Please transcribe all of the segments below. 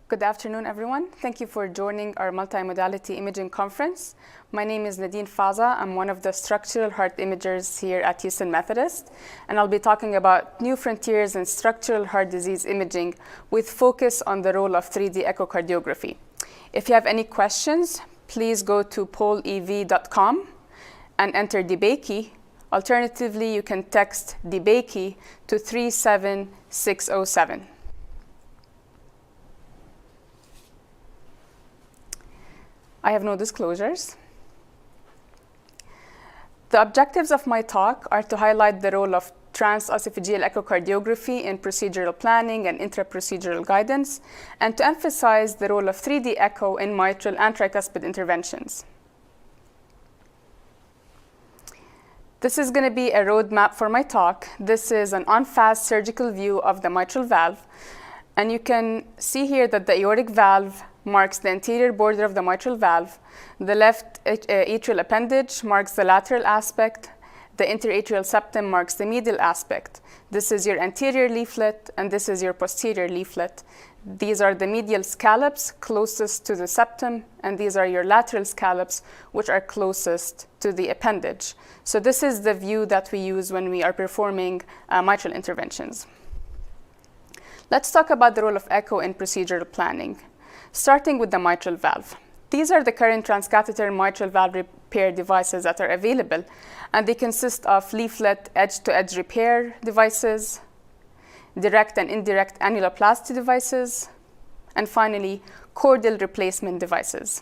Good afternoon, everyone. Thank you for joining our multi-modality imaging conference. My name is Nadeen Faza. I'm one of the structural heart imagers here at Houston Methodist, and I'll be talking about new frontiers in structural heart disease imaging with focus on the role of 3D echocardiography. If you have any questions, please go to pollev.com and enter DeBakey. Alternatively, you can text DeBakey to 37607. I have no disclosures. The objectives of my talk are to highlight the role of transesophageal echocardiography in procedural planning and intraprocedural guidance, and to emphasize the role of 3D echo in mitral and tricuspid interventions. This is going to be a roadmap for my talk. This is an on-fast surgical view of the mitral valve, and you can see here that the aortic valve marks the anterior border of the mitral valve. The left atrial appendage marks the lateral aspect. The interatrial septum marks the medial aspect. This is your anterior leaflet, and this is your posterior leaflet. These are the medial scallops closest to the septum, and these are your lateral scallops, which are closest to the appendage. So this is the view that we use when we are performing mitral interventions. Let's talk about the role of echo in procedural planning. Starting with the mitral valve. These are the current transcatheter mitral valve repair devices that are available, and they consist of leaflet edge-to-edge repair devices, direct and indirect annuloplasty devices, and finally, chordal replacement devices.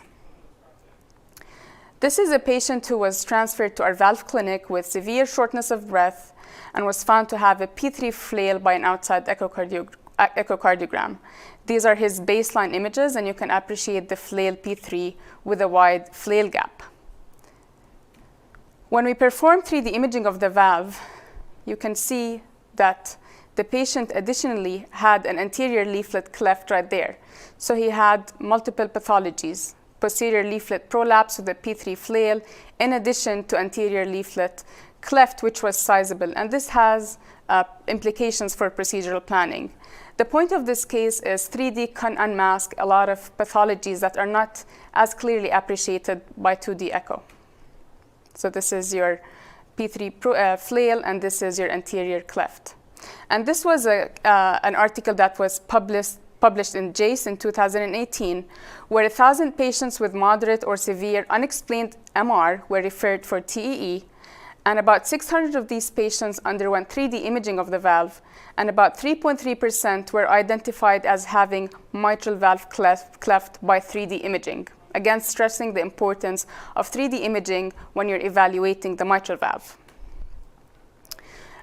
This is a patient who was transferred to our valve clinic with severe shortness of breath and was found to have a P3 flail by an outside echocardiogram. These are his baseline images, and you can appreciate the flail P3 with a wide flail gap. When we perform 3D imaging of the valve, you can see that the patient additionally had an anterior leaflet cleft right there. So he had multiple pathologies: posterior leaflet prolapse with a P3 flail, in addition to anterior leaflet cleft, which was sizable. And this has implications for procedural planning. The point of this case is 3D can unmask a lot of pathologies that are not as clearly appreciated by 2D echo. So this is your P3 flail, and this is your anterior cleft. And this was an article that was published in JACE in 2018, where 1,000 patients with moderate or severe unexplained MR were referred for TEE, and about 600 of these patients underwent 3D imaging of the valve, and about 3.3% were identified as having mitral valve cleft by 3D imaging, again stressing the importance of 3D imaging when you're evaluating the mitral valve.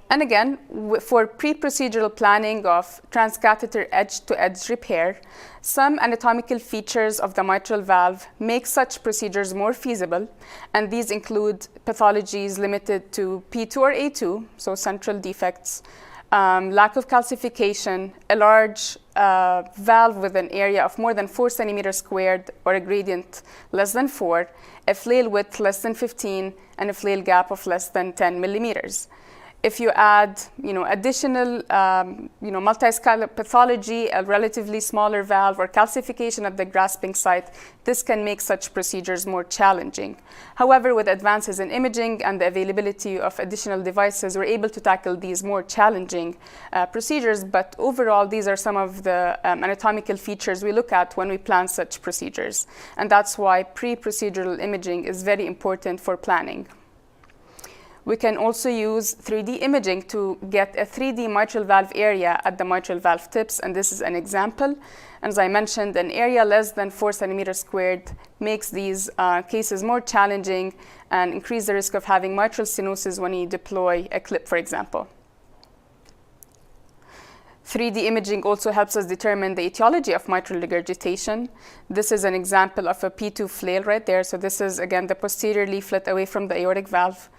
And again, for pre-procedural planning of transcatheter edge-to-edge repair, some anatomical features of the mitral valve make such procedures more feasible, and these include pathologies limited to P2 or A2, so central defects, lack of calcification, a large valve with an area of more than 4 centimeters squared or a gradient less than 4, a flail width less than 15, and a flail gap of less than 10 millimeters. If you add, additional, multi-scallop pathology, a relatively smaller valve, or calcification at the grasping site, this can make such procedures more challenging. However, with advances in imaging and the availability of additional devices, we're able to tackle these more challenging procedures. But overall, these are some of the anatomical features we look at when we plan such procedures. And that's why pre-procedural imaging is very important for planning. We can also use 3D imaging to get a 3D mitral valve area at the mitral valve tips, and this is an example. And as I mentioned, an area less than 4 centimeters squared makes these cases more challenging and increase the risk of having mitral stenosis when you deploy a clip, for example. 3D imaging also helps us determine the etiology of mitral regurgitation. This is an example of a P2 flail right there. So this is, again, the posterior leaflet away from the aortic valve,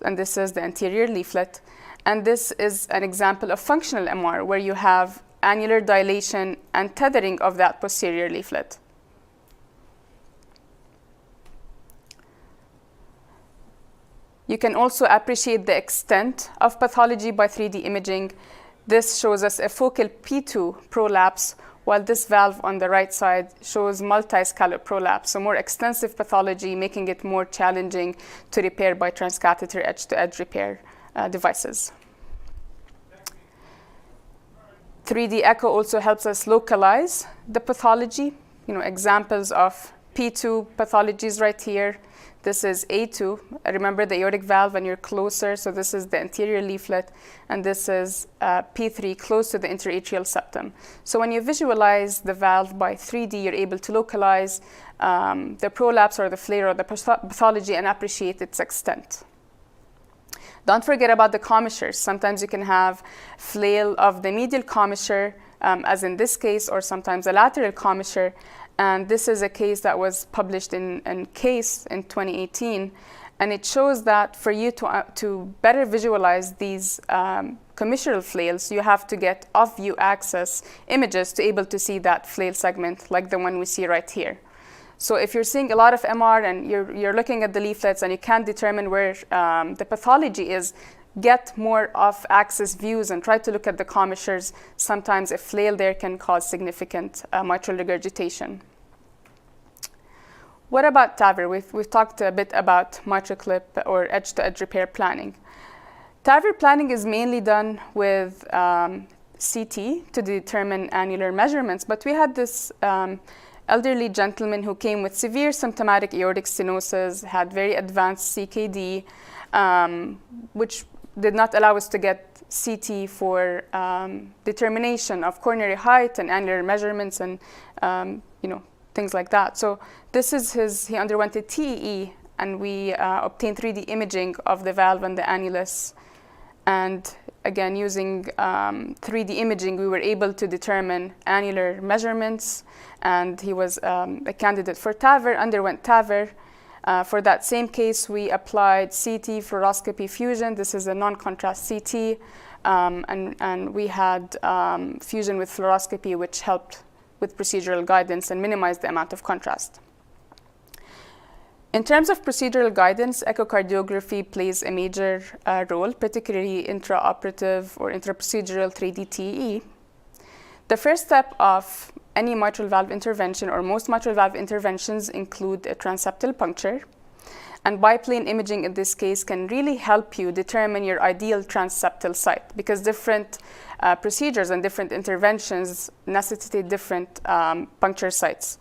and this is the anterior leaflet. And this is an example of functional MR, where you have annular dilation and tethering of that posterior leaflet. You can also appreciate the extent of pathology by 3D imaging. This shows us a focal P2 prolapse while this valve on the right side shows multi-scallop prolapse, so more extensive pathology, making it more challenging to repair by transcatheter edge-to-edge repair devices. 3D echo also helps us localize the pathology. Examples of P2 pathologies right here. This is A2. Remember the aortic valve when you're closer, so this is the anterior leaflet, and this is P3 close to the interatrial septum. So when you visualize the valve by 3D, you're able to localize the prolapse or the flare or the pathology and appreciate its extent. Don't forget about the commissures. Sometimes you can have flail of the medial commissure, as in this case, or sometimes a lateral commissure. And this is a case that was published in Case in 2018. And it shows that for you to better visualize these commissural flails, you have to get off-view access images to be able to see that flail segment like the one we see right here. So if you're seeing a lot of MR and you're looking at the leaflets and you can't determine where the pathology is, get more off-axis views and try to look at the commissures. Sometimes a flail there can cause significant mitral regurgitation. What about TAVR? We've talked a bit about MitraClip or edge-to-edge repair planning. TAVR planning is mainly done with CT to determine annular measurements, but we had this elderly gentleman who came with severe symptomatic aortic stenosis, had very advanced CKD, which did not allow us to get CT for determination of coronary height and annular measurements and things like that. So this is he underwent a TEE, and we obtained 3D imaging of the valve and the annulus. And again, using 3D imaging, we were able to determine annular measurements, and he was a candidate for TAVR, underwent TAVR. For that same case, we applied CT-Fluoroscopy Fusion. This is a non-contrast CT, and we had fusion with fluoroscopy, which helped with procedural guidance and minimized the amount of contrast. In terms of procedural guidance, echocardiography plays a major role, particularly intraoperative or intraprocedural 3D TEE. The first step of any mitral valve intervention, or most mitral valve interventions, include a transeptal puncture. And biplane imaging in this case can really help you determine your ideal transeptal site, because different procedures and different interventions necessitate different puncture sites.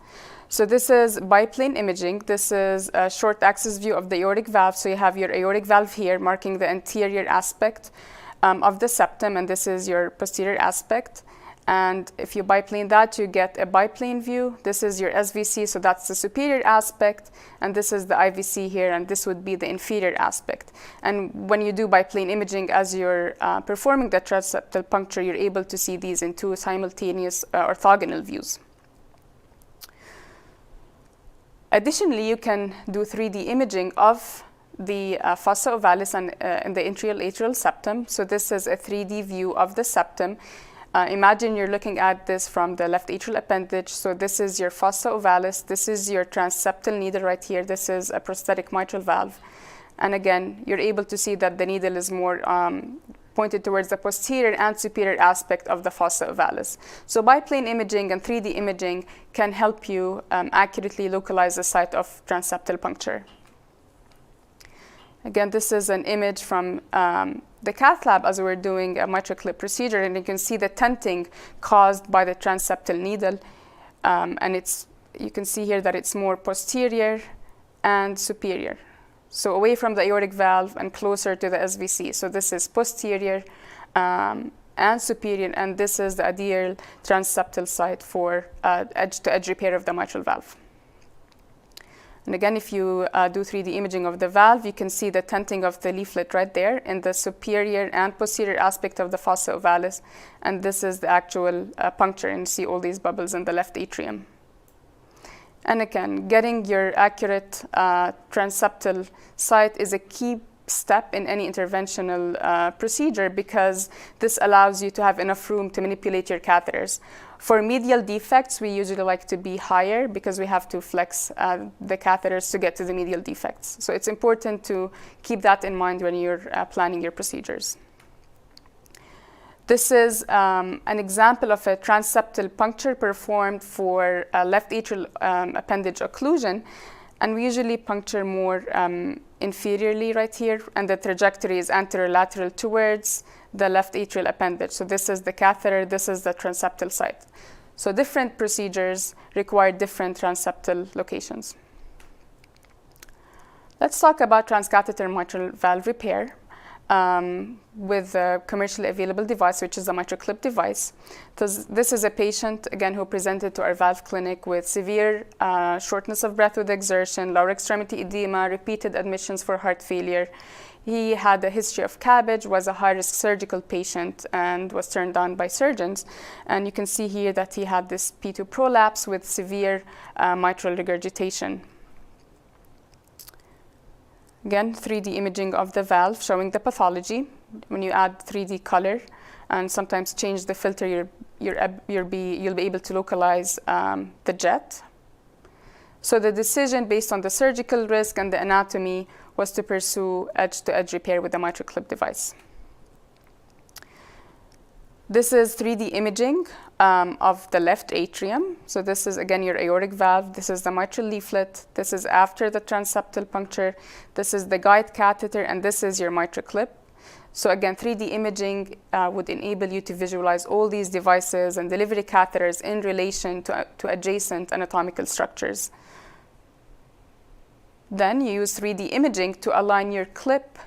So this is biplane imaging. This is a short axis view of the aortic valve. So you have your aortic valve here marking the anterior aspect of the septum, and this is your posterior aspect. And if you biplane that, you get a biplane view. This is your SVC, so that's the superior aspect, and this is the IVC here, and this would be the inferior aspect. And when you do biplane imaging, as you're performing the transeptal puncture, you're able to see these in two simultaneous orthogonal views. Additionally, you can do 3D imaging of the fossa ovalis and in the intralateral septum. So this is a 3D view of the septum. Imagine you're looking at this from the left atrial appendage. So this is your fossa ovalis. This is your transeptal needle right here. This is a prosthetic mitral valve. And again, you're able to see that the needle is more pointed towards the posterior and superior aspect of the fossa ovalis. So biplane imaging and 3D imaging can help you accurately localize the site of transeptal puncture. Again, this is an image from the cath lab as we're doing a MitraClip procedure, and you can see the tenting caused by the transeptal needle. And you can see here that it's more posterior and superior. So away from the aortic valve and closer to the SVC. So this is posterior and superior, and this is the ideal transeptal site for edge-to-edge repair of the mitral valve. And again, if you do 3D imaging of the valve, you can see the tenting of the leaflet right there in the superior and posterior aspect of the fossa ovalis. And this is the actual puncture, and you see all these bubbles in the left atrium. And again, getting your accurate transeptal site is a key step in any interventional procedure, because this allows you to have enough room to manipulate your catheters. For medial defects, we usually like to be higher because we have to flex the catheters to get to the medial defects. So it's important to keep that in mind when you're planning your procedures. This is an example of a transseptal puncture performed for left atrial appendage occlusion. And we usually puncture more inferiorly right here, and the trajectory is anterolateral towards the left atrial appendage. So this is the catheter, this is the transseptal site. So different procedures require different transseptal locations. Let's talk about transcatheter mitral valve repair with a commercially available device, which is the MitraClip device. This is a patient, again, who presented to our valve clinic with severe shortness of breath with exertion, lower extremity edema, repeated admissions for heart failure. He had a history of CABG, was a high-risk surgical patient, and was turned on by surgeons. And you can see here that he had this P2 prolapse with severe mitral regurgitation. Again, 3D imaging of the valve showing the pathology. When you add 3D color and sometimes change the filter, you'll be able to localize the jet. So the decision based on the surgical risk and the anatomy was to pursue edge-to-edge repair with the MitraClip device. This is 3D imaging of the left atrium. So this is, again, your aortic valve. This is the mitral leaflet. This is after the transseptal puncture. This is the guide catheter, and this is your MitraClip. So again, 3D imaging would enable you to visualize all these devices and delivery catheters in relation to adjacent anatomical structures. Then you use 3D imaging to align your clip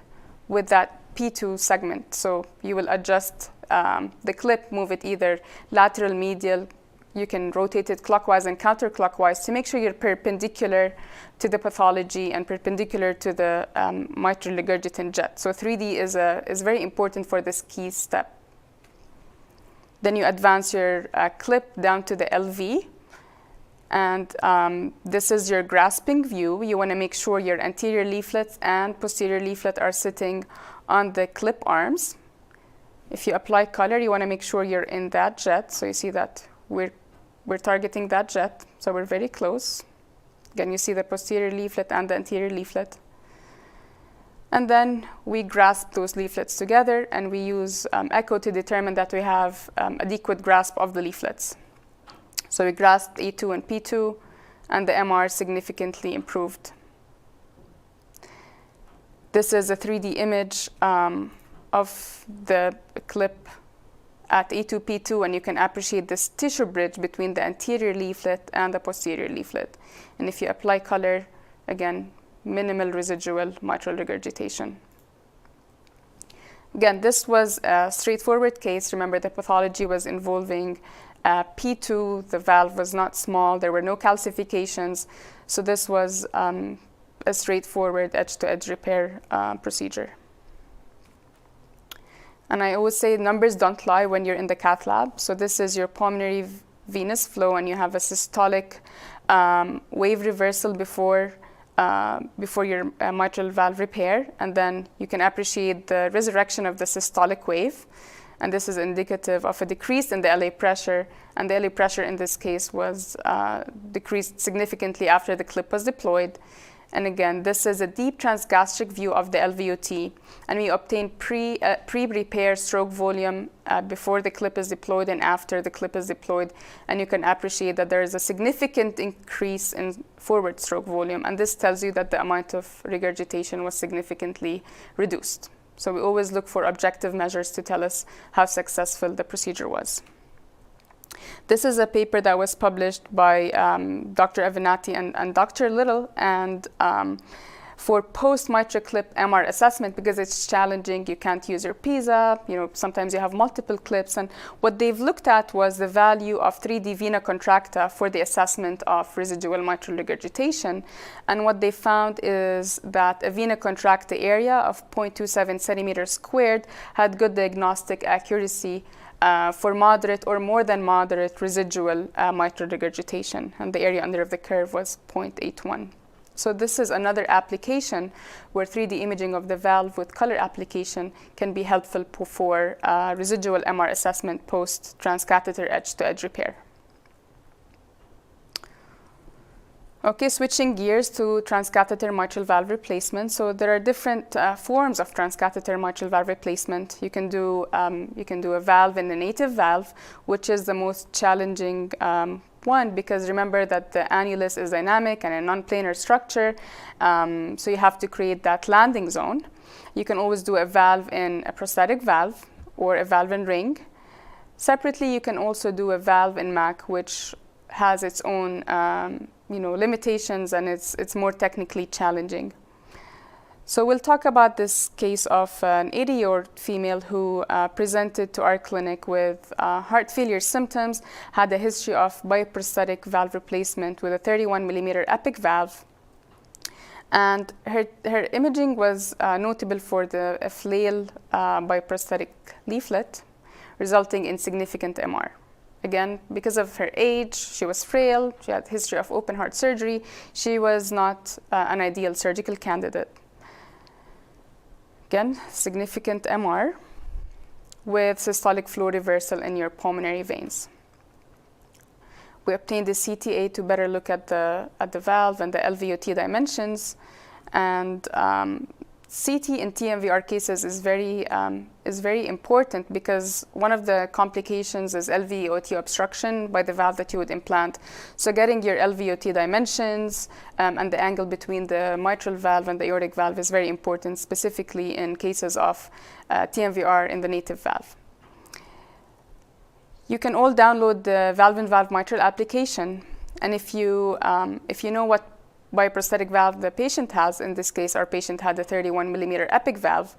with that P2 segment. So you will adjust the clip, move it either lateral, medial. You can rotate it clockwise and counterclockwise to make sure you're perpendicular to the pathology and perpendicular to the mitral regurgitant jet. So 3D is very important for this key step. Then you advance your clip down to the LV. And this is your grasping view. You want to make sure your anterior leaflets and posterior leaflet are sitting on the clip arms. If you apply color, you want to make sure you're in that jet. So you see that we're targeting that jet. So we're very close. Again, you see the posterior leaflet and the anterior leaflet. And then we grasp those leaflets together, and we use echo to determine that we have adequate grasp of the leaflets. So we grasped E2 and P2, and the MR significantly improved. This is a 3D image of the clip at E2, P2, and you can appreciate this tissue bridge between the anterior leaflet and the posterior leaflet. And if you apply color, again, minimal residual mitral regurgitation. Again, this was a straightforward case. Remember, the pathology was involving P2, the valve was not small, there were no calcifications. So this was a straightforward edge-to-edge repair procedure. And I always say numbers don't lie when you're in the cath lab. So this is your pulmonary venous flow, and you have a systolic wave reversal before your mitral valve repair. And then you can appreciate the resurrection of the systolic wave. And this is indicative of a decrease in the LA pressure. And the LA pressure in this case was decreased significantly after the clip was deployed. And again, this is a deep transgastric view of the LVOT. And we obtain pre-repair stroke volume before the clip is deployed and after the clip is deployed. And you can appreciate that there is a significant increase in forward stroke volume. And this tells you that the amount of regurgitation was significantly reduced. So we always look for objective measures to tell us how successful the procedure was. This is a paper that was published by Dr. Avenatti and Dr. Little, and for post-MitraClip MR assessment, because it's challenging, you can't use your PISA, sometimes you have multiple clips, and what they've looked at was the value of 3D vena contracta for the assessment of residual mitral regurgitation. And what they found is that a vena contracta area of 0.27 centimeters squared had good diagnostic accuracy for moderate or more than moderate residual mitral regurgitation, and the area under the curve was 0.81. So this is another application where 3D imaging of the valve with color application can be helpful for residual MR assessment post-transcatheter edge-to-edge repair. Okay, switching gears to transcatheter mitral valve replacement. So there are different forms of transcatheter mitral valve replacement. You can do a valve in the native valve, which is the most challenging one, because remember that the annulus is dynamic and a non-planar structure, so you have to create that landing zone. You can always do a valve in a prosthetic valve or a valve in ring. Separately, you can also do a valve in MAC, which has its own limitations, and it's more technically challenging. So we'll talk about this case of an 80-year-old female who presented to our clinic with heart failure symptoms, had a history of biprosthetic valve replacement with a 31mm epic valve. And her imaging was notable for a flail biprosthetic leaflet, resulting in significant MR. Again, because of her age, she was frail, she had a history of open heart surgery, she was not an ideal surgical candidate. Again, significant MR with systolic flow reversal in your pulmonary veins. We obtained the CTA to better look at the valve and the LVOT dimensions, and CT in TMVR cases is very important, because one of the complications is LVOT obstruction by the valve that you would implant. So getting your LVOT dimensions and the angle between the mitral valve and the aortic valve is very important, specifically in cases of TMVR in the native valve. You can all download the valve-in-valve mitral application, and if you know what biprosthetic valve the patient has, in this case our patient had a 31mm epic valve,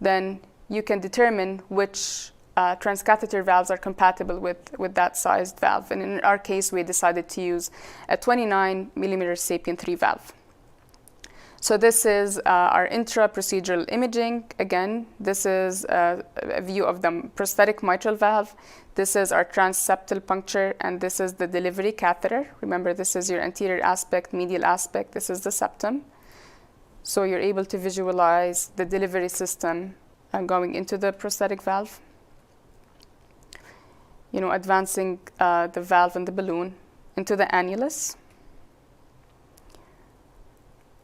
then you can determine which transcatheter valves are compatible with that sized valve. And in our case, we decided to use a 29mm SAPIEN 3 valve. So this is our intra-procedural imaging. Again, this is a view of the prosthetic mitral valve. This is our transseptal puncture, and this is the delivery catheter. Remember, this is your anterior aspect, medial aspect. This is the septum. So you're able to visualize the delivery system going into the prosthetic valve. Advancing the valve and the balloon into the annulus.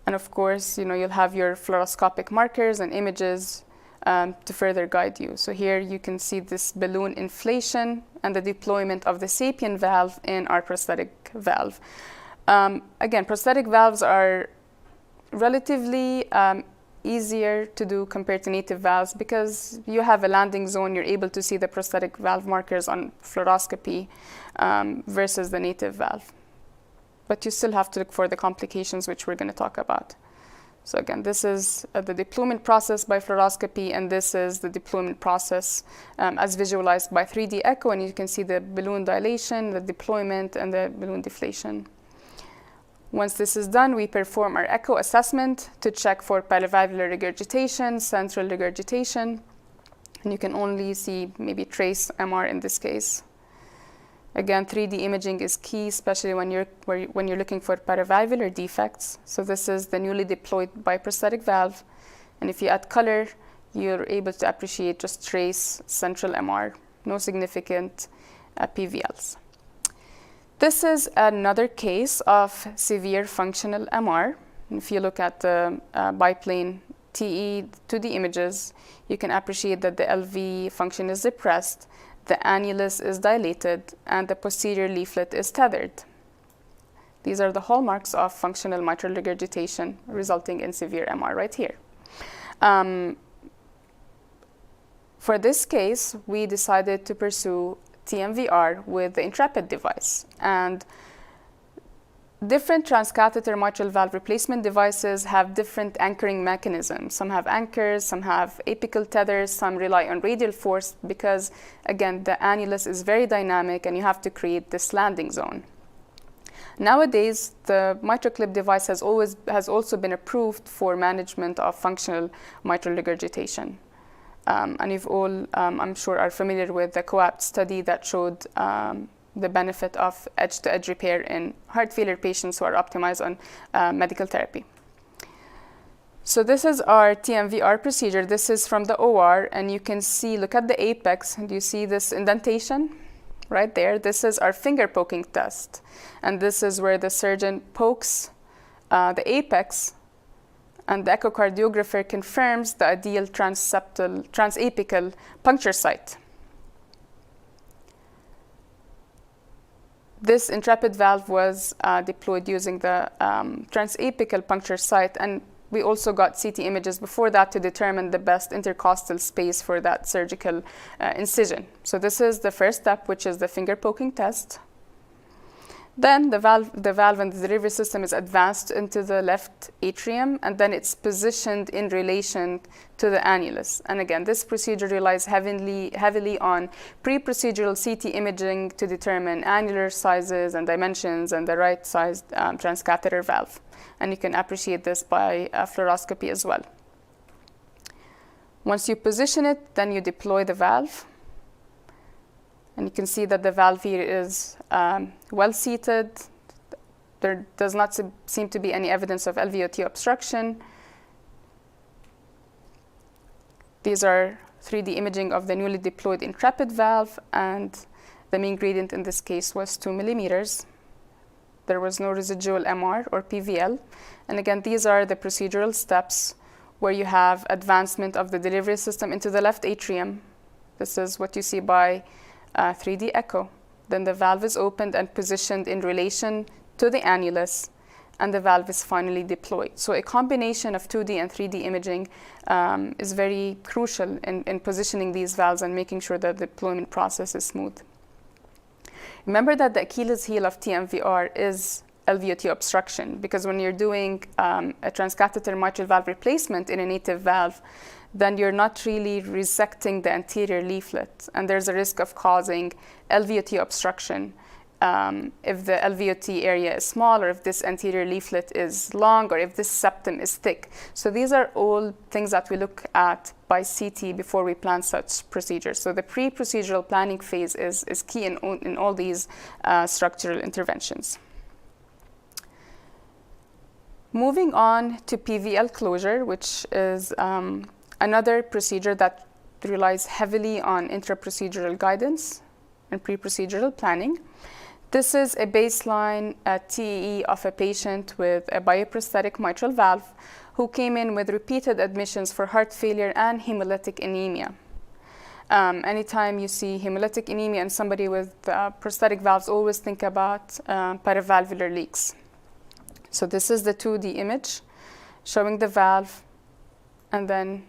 And of course, you'll have your fluoroscopic markers and images to further guide you. So here you can see this balloon inflation and the deployment of the SAPIEN valve in our prosthetic valve. Again, prosthetic valves are relatively easier to do compared to native valves, because you have a landing zone, you're able to see the prosthetic valve markers on fluoroscopy versus the native valve. But you still have to look for the complications, which we're going to talk about. So again, this is the deployment process by fluoroscopy, and this is the deployment process as visualized by 3D echo, and you can see the balloon dilation, the deployment, and the balloon deflation. Once this is done, we perform our echo assessment to check for paravalvular regurgitation, central regurgitation, and you can only see maybe trace MR in this case. Again, 3D imaging is key, especially when you're looking for paravalvular defects. So this is the newly deployed biprosthetic valve, and if you add color, you're able to appreciate just trace central MR, no significant PVLs. This is another case of severe functional MR. If you look at the biplane TE 2D images, you can appreciate that the LV function is depressed, the annulus is dilated, and the posterior leaflet is tethered. These are the hallmarks of functional mitral regurgitation resulting in severe MR right here. For this case, we decided to pursue TMVR with the Intrepid device. And different transcatheter mitral valve replacement devices have different anchoring mechanisms. Some have anchors, some have apical tethers, some rely on radial force, because again, the annulus is very dynamic and you have to create this landing zone. Nowadays, the MitraClip device has also been approved for management of functional mitral regurgitation. And you've all, I'm sure, are familiar with the COAPT study that showed the benefit of edge-to-edge repair in heart failure patients who are optimized on medical therapy. So this is our TMVR procedure. This is from the OR, and you can see, look at the apex, and you see this indentation. right there. This is our finger poking test. And this is where the surgeon pokes the apex, and the echocardiographer confirms the ideal transapical puncture site. This Intrepid valve was deployed using the transapical puncture site, and we also got CT images before that to determine the best intercostal space for that surgical incision. So this is the first step, which is the finger poking test. Then the valve and the delivery system is advanced into the left atrium, and then it's positioned in relation to the annulus. And again, this procedure relies heavily on pre-procedural CT imaging to determine annular sizes and dimensions and the right sized transcatheter valve. And you can appreciate this by fluoroscopy as well. Once you position it, then you deploy the valve. And you can see that the valve here is well seated. There does not seem to be any evidence of LVOT obstruction. These are 3D imaging of the newly deployed Intrepid valve, and the mean gradient in this case was 2 millimeters. There was no residual MR or PVL. And again, these are the procedural steps where you have advancement of the delivery system into the left atrium. This is what you see by 3D echo. Then the valve is opened and positioned in relation to the annulus, and the valve is finally deployed. So a combination of 2D and 3D imaging is very crucial in positioning these valves and making sure that the deployment process is smooth. Remember that the Achilles heel of TMVR is LVOT obstruction, because when you're doing a transcatheter mitral valve replacement in a native valve, then you're not really resecting the anterior leaflet, and there's a risk of causing LVOT obstruction if the LVOT area is small, or if this anterior leaflet is long, or if this septum is thick. So these are all things that we look at by CT before we plan such procedures. So the pre-procedural planning phase is key in all these structural interventions. Moving on to PVL closure, which is another procedure that relies heavily on intra-procedural guidance and pre-procedural planning. This is a baseline TEE of a patient with a bioprosthetic mitral valve who came in with repeated admissions for heart failure and hemolytic anemia. Anytime you see hemolytic anemia in somebody with prosthetic valves, always think about paravalvular leaks. So this is the 2D image showing the valve, and then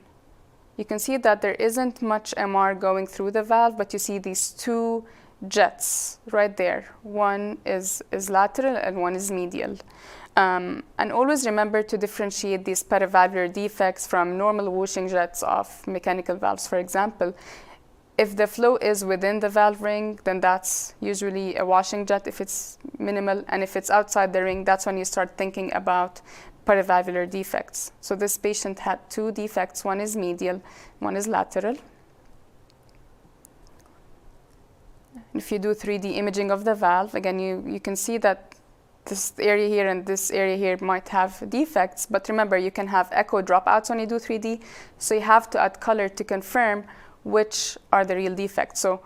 you can see that there isn't much MR going through the valve, but you see these two jets right there. One is lateral and one is medial. And always remember to differentiate these paravalvular defects from normal washing jets of mechanical valves. For example, if the flow is within the valve ring, then that's usually a washing jet if it's minimal. And if it's outside the ring, that's when you start thinking about paravalvular defects. So this patient had two defects. One is medial, one is lateral. If you do 3D imaging of the valve, again, you can see that this area here and this area here might have defects. But remember, you can have echo dropouts when you do 3D. So you have to add color to confirm which are the real defects. So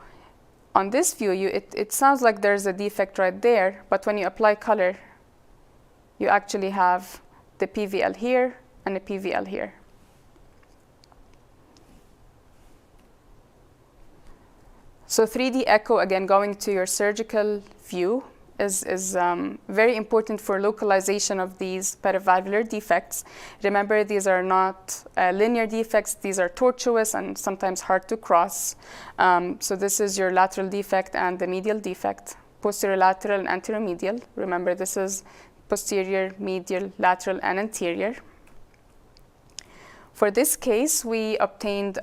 on this view, it sounds like there's a defect right there, but when you apply color, you actually have the PVL here and the PVL here. So 3D echo, again, going to your surgical view, is very important for localization of these paravalvular defects. Remember, these are not linear defects. These are tortuous and sometimes hard to cross. So this is your lateral defect and the medial defect, posterior lateral and anterior medial. Remember, this is posterior, medial, lateral, and anterior. For this case, we obtained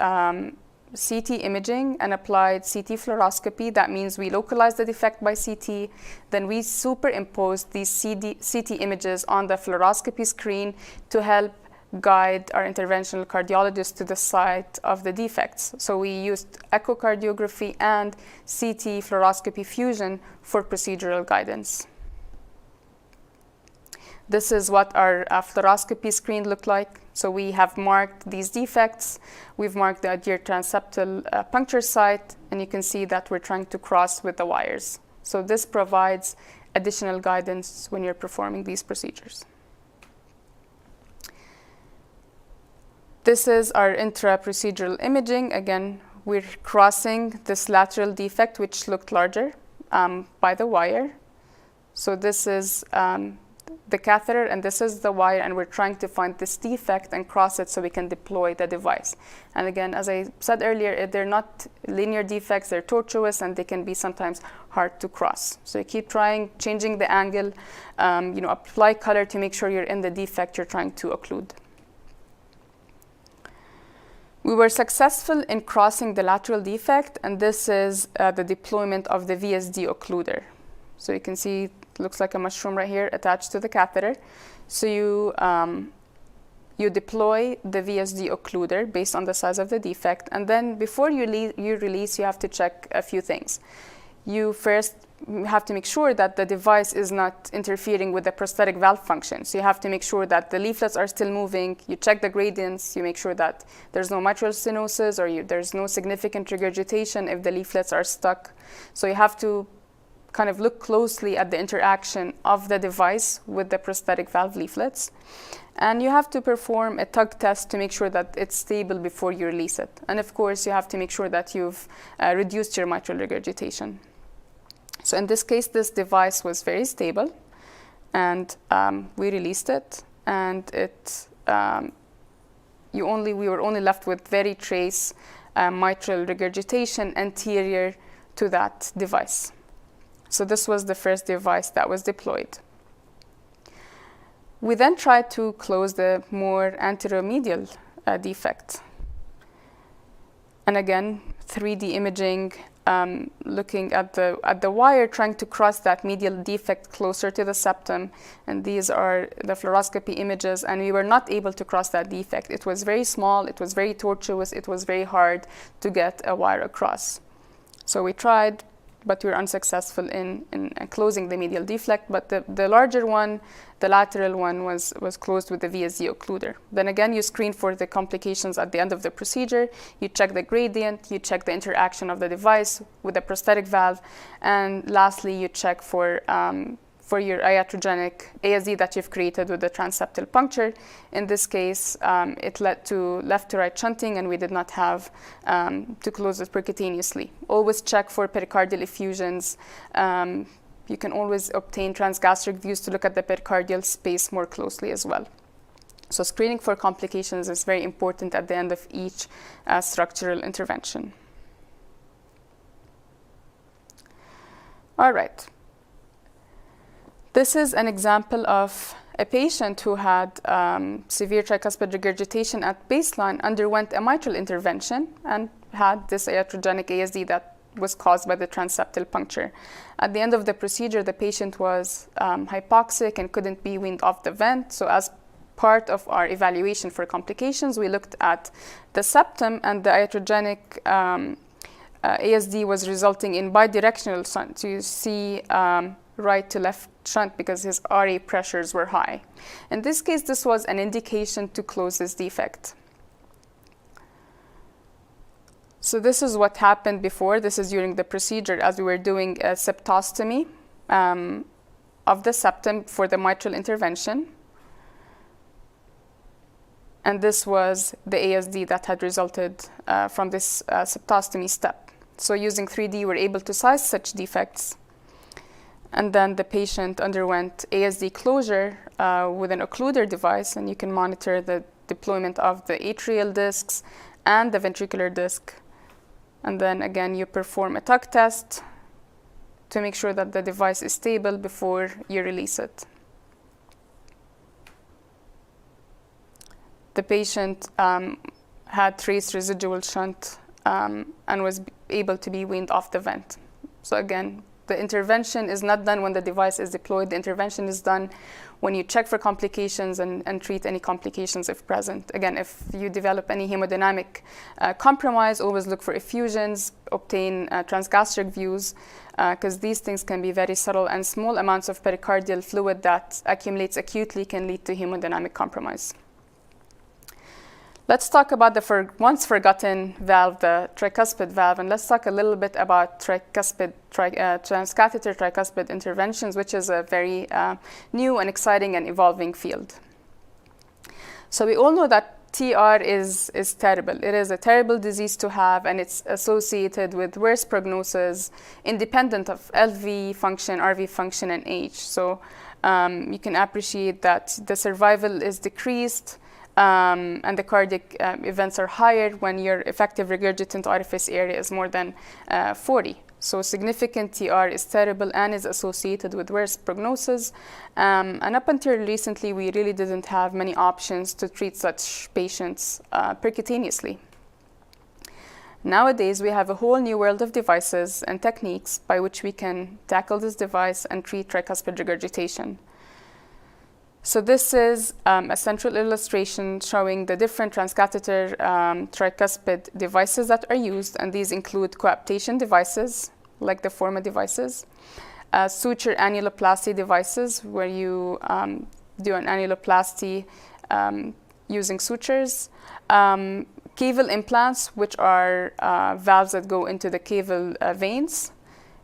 CT imaging and applied CT-Fluoroscopy. That means we localized the defect by CT, then we superimposed these CT images on the fluoroscopy screen to help guide our interventional cardiologist to the site of the defects. So we used echocardiography and CT-Fluoroscopy Fusion for procedural guidance. This is what our fluoroscopy screen looked like. So we have marked these defects. We've marked the adhered transeptal puncture site, and you can see that we're trying to cross with the wires. So this provides additional guidance when you're performing these procedures. This is our intraprocedural imaging. Again, we're crossing this lateral defect, which looked larger, by the wire. So this is the catheter, and this is the wire, and we're trying to find this defect and cross it so we can deploy the device. And again, as I said earlier, they're not linear defects, they're tortuous, and they can be sometimes hard to cross. So you keep trying, changing the angle, apply color to make sure you're in the defect you're trying to occlude. We were successful in crossing the lateral defect, and this is the deployment of the VSD Occluder. So you can see it looks like a mushroom right here attached to the catheter. So you deploy the VSD Occluder based on the size of the defect, and then before you release, you have to check a few things. You first have to make sure that the device is not interfering with the prosthetic valve function. So you have to make sure that the leaflets are still moving. You check the gradients. You make sure that there's no mitral stenosis or there's no significant regurgitation if the leaflets are stuck. So you have to kind of look closely at the interaction of the device with the prosthetic valve leaflets. And you have to perform a tug test to make sure that it's stable before you release it. And of course, you have to make sure that you've reduced your mitral regurgitation. So in this case, this device was very stable, and we released it, and we were only left with very trace mitral regurgitation anterior to that device. So this was the first device that was deployed. We then tried to close the more anteromedial defect. And again, 3D imaging, looking at the wire, trying to cross that medial defect closer to the septum. And these are the fluoroscopy images, and we were not able to cross that defect. It was very small, it was very tortuous, it was very hard to get a wire across. So we tried, but we were unsuccessful in closing the medial defect. But the larger one, the lateral one, was closed with the VSD Occluder. Then again, you screen for the complications at the end of the procedure. You check the gradient, you check the interaction of the device with the prosthetic valve, and lastly, you check for your iatrogenic ASD that you've created with the transeptal puncture. In this case, it led to left to right shunting, and we did not have to close it percutaneously. Always check for pericardial effusions. You can always obtain transgastric views to look at the pericardial space more closely as well. So screening for complications is very important at the end of each structural intervention. All right. This is an example of a patient who had severe tricuspid regurgitation at baseline, underwent a mitral intervention, and had this iatrogenic ASD that was caused by the transeptal puncture. At the end of the procedure, the patient was hypoxic and couldn't be weaned off the vent. So as part of our evaluation for complications, we looked at the septum, and the iatrogenic ASD was resulting in bidirectional shunt. So you see right to left shunt because his RA pressures were high. In this case, this was an indication to close this defect. So this is what happened before. This is during the procedure as we were doing a septostomy of the septum for the mitral intervention. And this was the ASD that had resulted from this septostomy step. So using 3D, we're able to size such defects. And then the patient underwent ASD closure with an occluder device, and you can monitor the deployment of the atrial discs and the ventricular disc. And then again, you perform a tug test to make sure that the device is stable before you release it. The patient had trace residual shunt and was able to be weaned off the vent. So again, The intervention is not done when the device is deployed. The intervention is done when you check for complications and treat any complications if present. Again, if you develop any hemodynamic compromise, always look for effusions, obtain transgastric views, because these things can be very subtle, and small amounts of pericardial fluid that accumulates acutely can lead to hemodynamic compromise. Let's talk about the once forgotten valve, the tricuspid valve, and let's talk a little bit about transcatheter tricuspid interventions, which is a very new and exciting and evolving field. So we all know that TR is terrible. It is a terrible disease to have, and it's associated with worse prognosis, independent of LV function, RV function, and age. So you can appreciate that the survival is decreased, and the cardiac events are higher when your effective regurgitant orifice area is more than 40. So significant TR is terrible and is associated with worse prognosis. And up until recently, we really didn't have many options to treat such patients percutaneously. Nowadays, we have a whole new world of devices and techniques by which we can tackle this device and treat tricuspid regurgitation. So this is a central illustration showing the different transcatheter tricuspid devices that are used, and these include coaptation devices, like the Forma devices, suture annuloplasty devices, where you do an annuloplasty using sutures, caval implants, which are valves that go into the caval veins,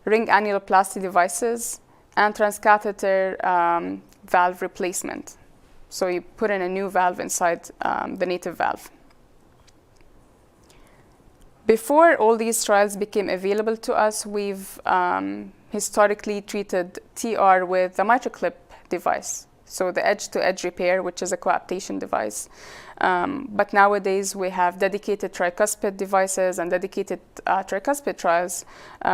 ring annuloplasty devices, and transcatheter valve replacement. So you put in a new valve inside the native valve. Before all these trials became available to us, we've historically treated TR with the MitraClip device, so the edge-to-edge repair, which is a coaptation device. But nowadays, we have dedicated tricuspid devices and dedicated tricuspid trials,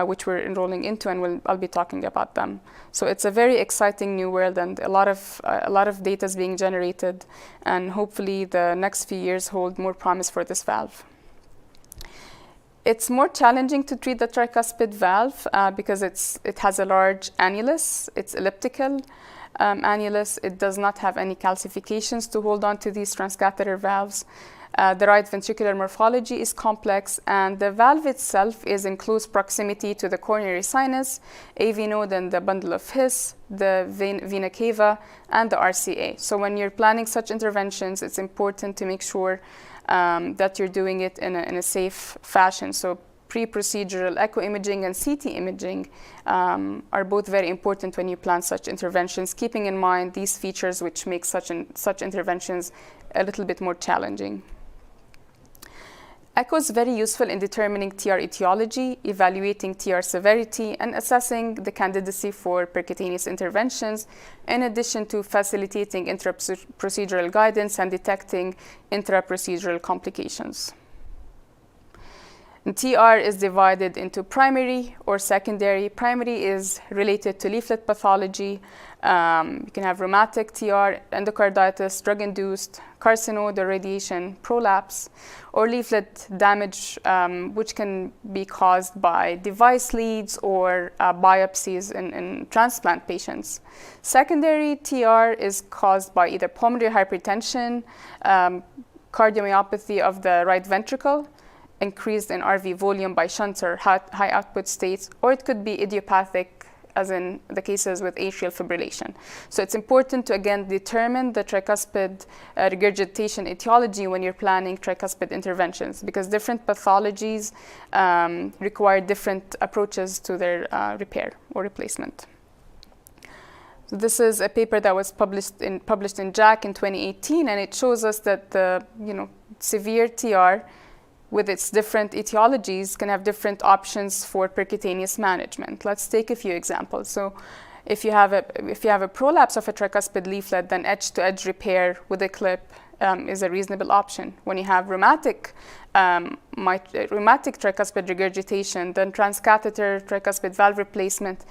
which we're enrolling into, and I'll be talking about them. So it's a very exciting new world, and a lot of data is being generated, and hopefully the next few years hold more promise for this valve. It's more challenging to treat the tricuspid valve because it has a large annulus. It's elliptical annulus. It does not have any calcifications to hold on to these transcatheter valves. The right ventricular morphology is complex, and the valve itself is in close proximity to the coronary sinus, AV node, and the bundle of His, the vena cava, and the RCA. So when you're planning such interventions, it's important to make sure that you're doing it in a safe fashion. So pre-procedural echo imaging and CT imaging are both very important when you plan such interventions, keeping in mind these features which make such interventions a little bit more challenging. Echo is very useful in determining TR etiology, evaluating TR severity, and assessing the candidacy for percutaneous interventions, in addition to facilitating intra-procedural guidance and detecting intra-procedural complications. And TR is divided into primary or secondary. Primary is related to leaflet pathology. You can have rheumatic TR, endocarditis, drug-induced, carcinode or radiation, prolapse, or leaflet damage, which can be caused by device leads or biopsies in transplant patients. Secondary TR is caused by either pulmonary hypertension, cardiomyopathy of the right ventricle, increased in RV volume by shunts or high output states, or it could be idiopathic, as in the cases with atrial fibrillation. So it's important to, again, determine the tricuspid regurgitation etiology when you're planning tricuspid interventions, because different pathologies require different approaches to their repair or replacement. So this is a paper that was published in JACC in 2018, and it shows us that the severe TR with its different etiologies can have different options for percutaneous management. Let's take a few examples. So if you have a prolapse of a tricuspid leaflet, then edge-to-edge repair with a clip is a reasonable option. When you have rheumatic tricuspid regurgitation, then transcatheter tricuspid valve replacement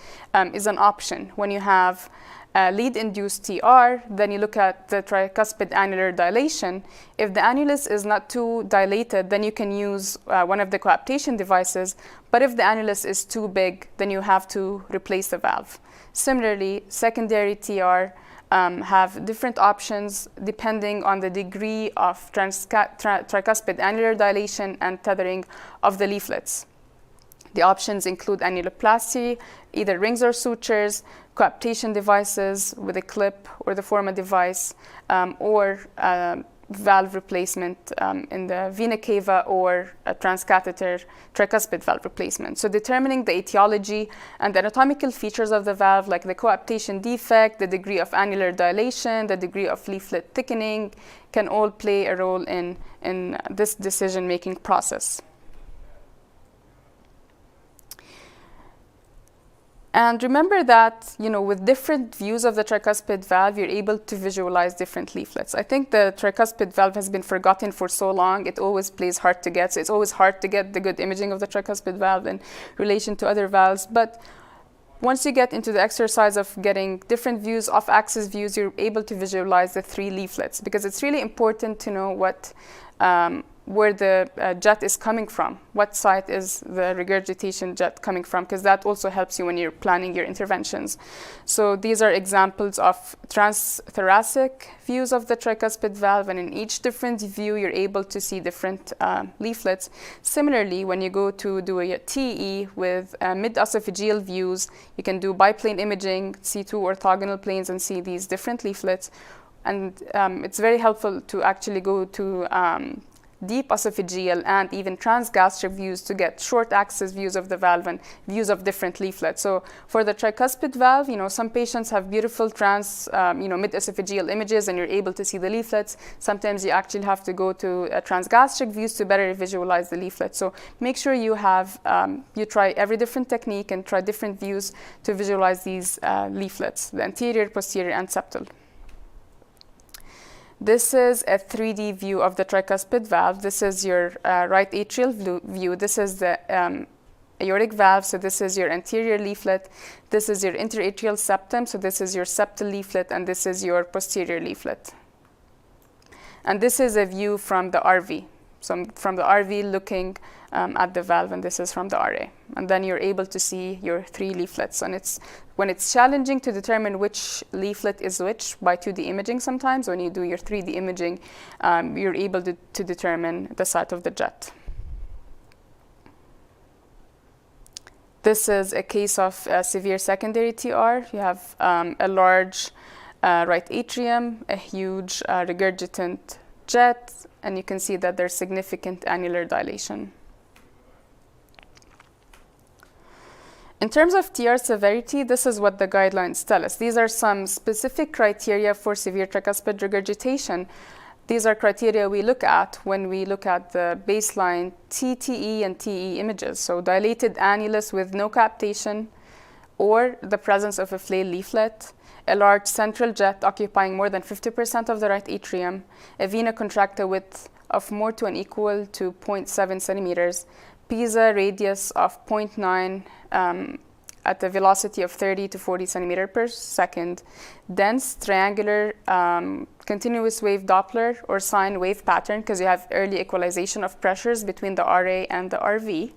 is an option. When you have lead-induced TR, then you look at the tricuspid annular dilation. If the annulus is not too dilated, then you can use one of the coaptation devices. But if the annulus is too big, then you have to replace the valve. Similarly, secondary TR have different options depending on the degree of tricuspid annular dilation and tethering of the leaflets. The options include annuloplasty, either rings or sutures, coaptation devices with a clip or the Forma device, or valve replacement in the vena cava or a transcatheter tricuspid valve replacement. So determining the etiology and the anatomical features of the valve, like the coaptation defect, the degree of annular dilation, the degree of leaflet thickening, can all play a role in this decision-making process. And remember that, with different views of the tricuspid valve, you're able to visualize different leaflets. I think the tricuspid valve has been forgotten for so long. It always plays hard to get. So it's always hard to get the good imaging of the tricuspid valve in relation to other valves. But once you get into the exercise of getting different views, off-axis views, you're able to visualize the three leaflets, because it's really important to know where the jet is coming from. What site is the regurgitation jet coming from? Because that also helps you when you're planning your interventions. So these are examples of transthoracic views of the tricuspid valve, and in each different view, you're able to see different leaflets. Similarly, when you go to do a TE with mid-esophageal views, you can do biplane imaging, see two orthogonal planes and see these different leaflets. And it's very helpful to actually go to deep esophageal and even transgastric views to get short axis views of the valve and views of different leaflets. So for the tricuspid valve, some patients have beautiful mid-esophageal images and you're able to see the leaflets. Sometimes you actually have to go to transgastric views to better visualize the leaflets. So make sure you have, you try every different technique and try different views to visualize these leaflets, the anterior, posterior, and septal. This is a 3D view of the tricuspid valve. This is your right atrial view. This is the aortic valve, so this is your anterior leaflet. This is your interatrial septum, so this is your septal leaflet, and this is your posterior leaflet. And this is a view from the RV. So from the RV looking at the valve, and this is from the RA. And then you're able to see your three leaflets. And when it's challenging to determine which leaflet is which by 2D imaging sometimes, when you do your 3D imaging, you're able to determine the site of the jet. This is a case of severe secondary TR. You have a large right atrium, a huge regurgitant jet, and you can see that there's significant annular dilation. In terms of TR severity, this is what the guidelines tell us. These are some specific criteria for severe tricuspid regurgitation. These are criteria we look at when we look at the baseline TTE and TE images. So dilated annulus with no captation, or the presence of a flail leaflet, a large central jet occupying more than 50% of the right atrium, a vena contracta width of more to and equal to 0.7 centimeters, Pisa radius of 0.9 at the velocity of 30 to 40 centimeters per second, dense triangular continuous wave Doppler or sine wave pattern, because you have early equalization of pressures between the RA and the RV.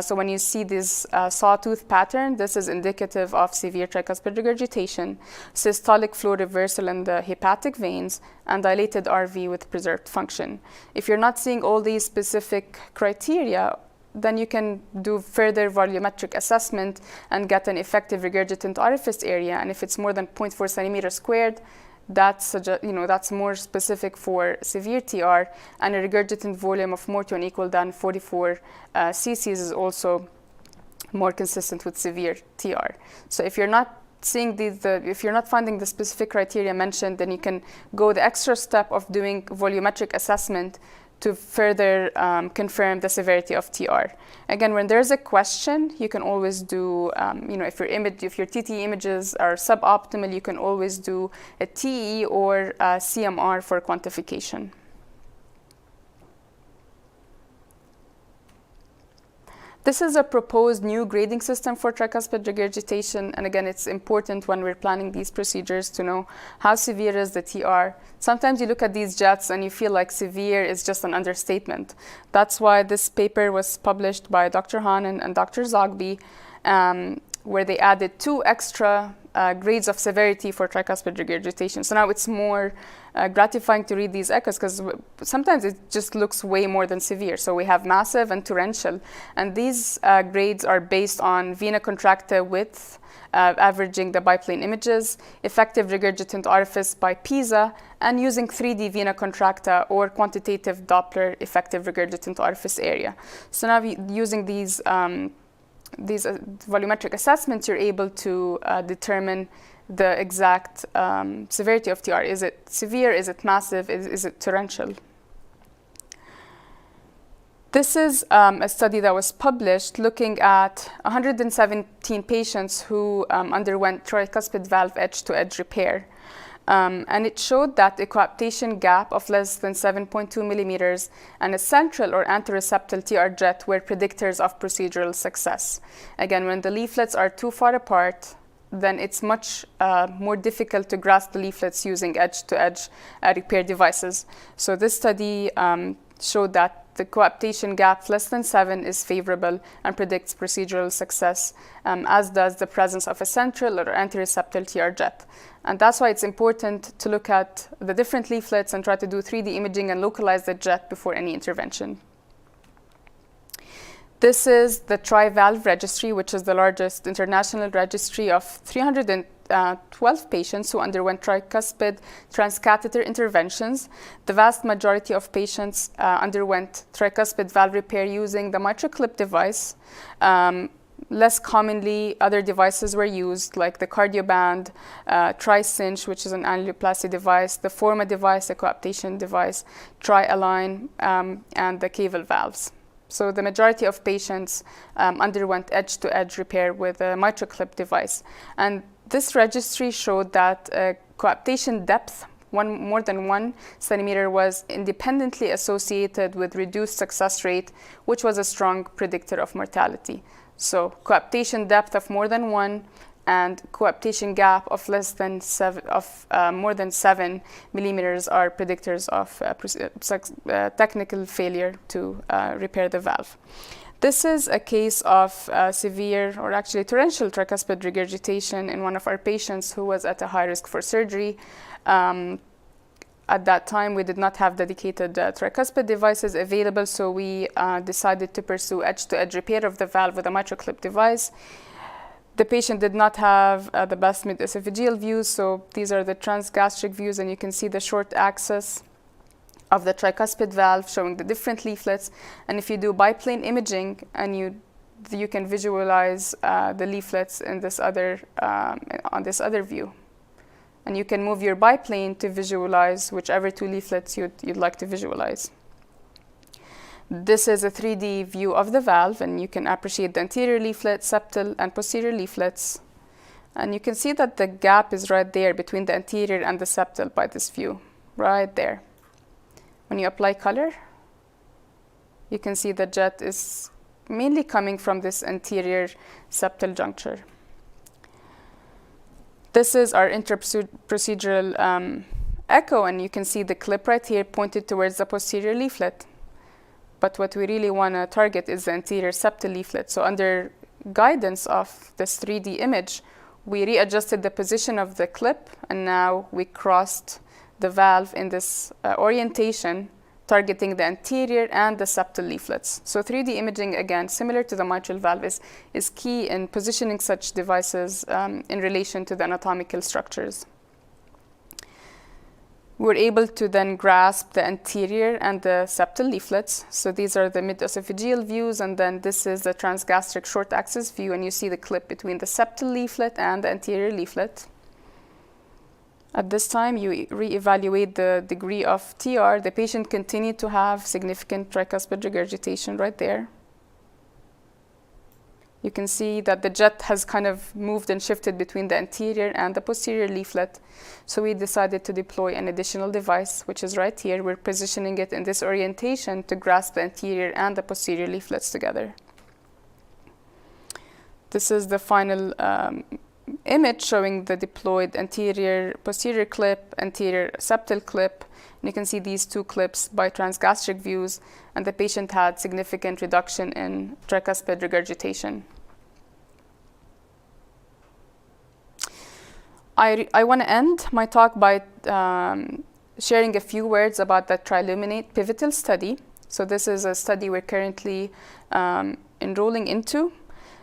So when you see this sawtooth pattern, this is indicative of severe tricuspid regurgitation, systolic flow reversal in the hepatic veins, and dilated RV with preserved function. If you're not seeing all these specific criteria, then you can do further volumetric assessment and get an effective regurgitant orifice area. And if it's more than 0.4 centimeters squared, that's more specific for severe TR, and a regurgitant volume of more to and equal than 44 cc's is also more consistent with severe TR. So if you're not seeing if you're not finding the specific criteria mentioned, then you can go the extra step of doing volumetric assessment to further confirm the severity of TR. Again, when there's a question, you can always do, if your TT images are suboptimal, you can always do a TE or a CMR for quantification. This is a proposed new grading system for tricuspid regurgitation. And again, it's important when we're planning these procedures to know how severe is the TR. Sometimes you look at these jets and you feel like severe is just an understatement. That's why this paper was published by Dr. Hanen and Dr. Zogby, where they added 2 extra grades of severity for tricuspid regurgitation. So now it's more gratifying to read these echoes because sometimes it just looks way more than severe. So we have massive and torrential, and these grades are based on vena contracta width, averaging the biplane images, effective regurgitant orifice by PISA, and using 3D vena contracta or quantitative Doppler effective regurgitant orifice area. So now using these volumetric assessments, you're able to determine the exact severity of TR. Is it severe? Is it massive? Is it torrential? This is a study that was published looking at 117 patients who underwent tricuspid valve edge-to-edge repair. And it showed that a coaptation gap of less than 7.2 millimeters and a central or anteroseptal TR jet were predictors of procedural success. Again, when the leaflets are too far apart, then it's much more difficult to grasp the leaflets using edge-to-edge repair devices. So this study showed that the coaptation gap less than 7 is favorable and predicts procedural success, as does the presence of a central or anteroseptal TR jet. And that's why it's important to look at the different leaflets and try to do 3D imaging and localize the jet before any intervention. This is the TriValve registry, which is the largest international registry of 312 patients who underwent tricuspid transcatheter interventions. The vast majority of patients underwent tricuspid valve repair using the MitraClip device. Less commonly, other devices were used, like the Cardioband, TriCinch, which is an annuloplasty device, the Forma device, a coaptation device, TriAlign, and the Caval valves. So the majority of patients underwent edge-to-edge repair with a MitraClip device. And this registry showed that coaptation depth, more than 1 centimeter, was independently associated with reduced success rate, which was a strong predictor of mortality. So coaptation depth of more than 1 and coaptation gap of less than 7, more than 7 millimeters are predictors of technical failure to repair the valve. This is a case of severe, or actually torrential, tricuspid regurgitation in one of our patients who was at a high risk for surgery. At that time, we did not have dedicated tricuspid devices available, so we decided to pursue edge-to-edge repair of the valve with a MitraClip device. The patient did not have the best mid-esophageal views, so these are the transgastric views, and you can see the short axis of the tricuspid valve showing the different leaflets. And if you do biplane imaging, and you can visualize the leaflets in this other on this other view. And you can move your biplane to visualize whichever 2 leaflets you'd like to visualize. This is a 3D view of the valve, and you can appreciate the anterior leaflet, septal, and posterior leaflets. And you can see that the gap is right there between the anterior and the septal by this view, right there. When you apply color, you can see the jet is mainly coming from this anterior septal juncture. This is our interprocedural echo, and you can see the clip right here pointed towards the posterior leaflet. But what we really want to target is the anterior septal leaflet. So under guidance of this 3D image, we readjusted the position of the clip, and now we crossed the valve in this orientation, targeting the anterior and the septal leaflets. So 3D imaging, again, similar to the mitral valve, is key in positioning such devices in relation to the anatomical structures. We're able to then grasp the anterior and the septal leaflets. So these are the mid-esophageal views, and then this is the transgastric short axis view, and you see the clip between the septal leaflet and the anterior leaflet. At this time, you reevaluate the degree of TR. The patient continued to have significant tricuspid regurgitation right there. You can see that the jet has kind of moved and shifted between the anterior and the posterior leaflet. So we decided to deploy an additional device, which is right here. We're positioning it in this orientation to grasp the anterior and the posterior leaflets together. This is the final image showing the deployed anterior posterior clip, anterior septal clip. And you can see these two clips by transgastric views, and the patient had significant reduction in tricuspid regurgitation. I want to end my talk by sharing a few words about the TRILUMINATE pivotal study. So this is a study we're currently enrolling into,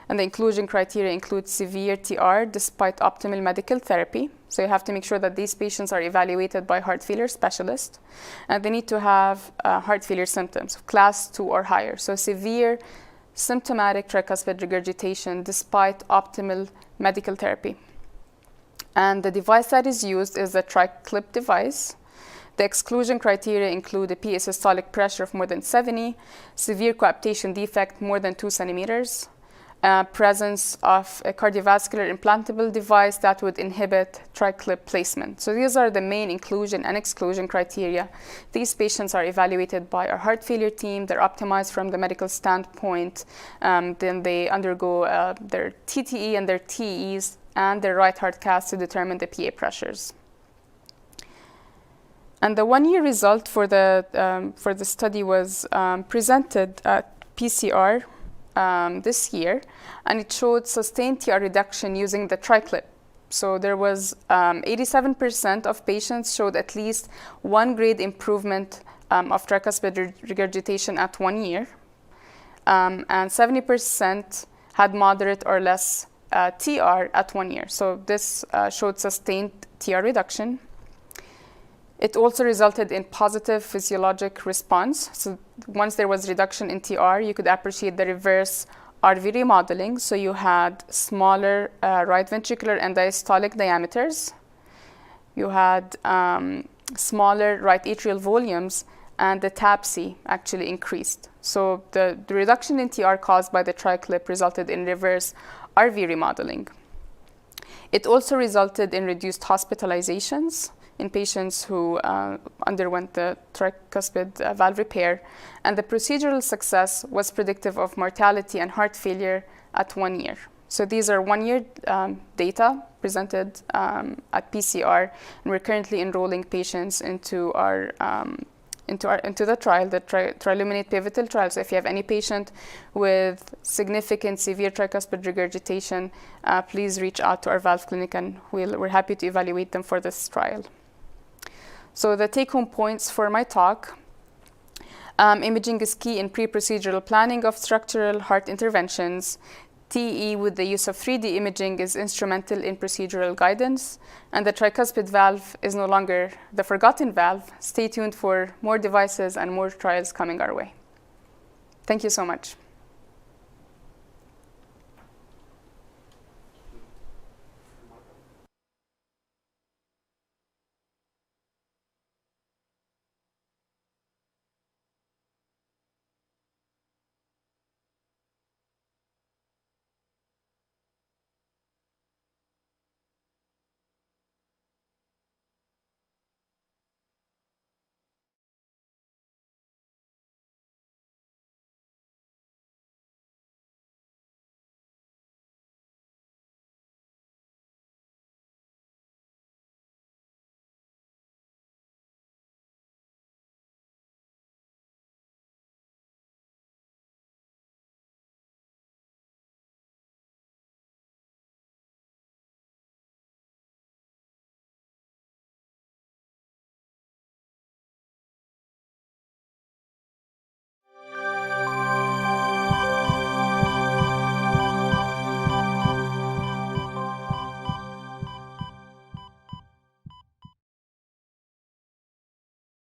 and the inclusion criteria include severe TR despite optimal medical therapy. So you have to make sure that these patients are evaluated by heart failure specialist, and they need to have heart failure symptoms, class 2 or higher. So severe symptomatic tricuspid regurgitation despite optimal medical therapy. And the device that is used is the MitraClip device. The exclusion criteria include a PA systolic pressure of more than 70, severe coaptation defect more than 2 centimeters, presence of a cardiovascular implantable device that would inhibit MitraClip placement. So these are the main inclusion and exclusion criteria. These patients are evaluated by our heart failure team. They're optimized from the medical standpoint. Then they undergo their TTE and their TEs and their right heart cath to determine the PA pressures. And the one-year result for the study was presented at PCR this year, and it showed sustained TR reduction using the MitraClip. So there was 87% of patients showed at least 1 grade improvement of tricuspid regurgitation at 1 year, and 70% had moderate or less TR at 1 year. So this showed sustained TR reduction. It also resulted in positive physiologic response. So once there was reduction in TR, you could appreciate the reverse RV remodeling. So you had smaller right ventricular and diastolic diameters. You had smaller right atrial volumes, and the TAPSE actually increased. So the reduction in TR caused by the MitraClip resulted in reverse RV remodeling. It also resulted in reduced hospitalizations in patients who underwent the tricuspid valve repair, and the procedural success was predictive of mortality and heart failure at 1 year. So these are 1-year data presented at PCR, and we're currently enrolling patients into the trial, the TRILUMINATE pivotal trial. So if you have any patient with significant severe tricuspid regurgitation, please reach out to our valve clinic, and we're happy to evaluate them for this trial. So the take-home points for my talk: imaging is key in pre-procedural planning of structural heart interventions. TE with the use of 3D imaging is instrumental in procedural guidance, and the tricuspid valve is no longer the forgotten valve. Stay tuned for more devices and more trials coming our way. Thank you so much.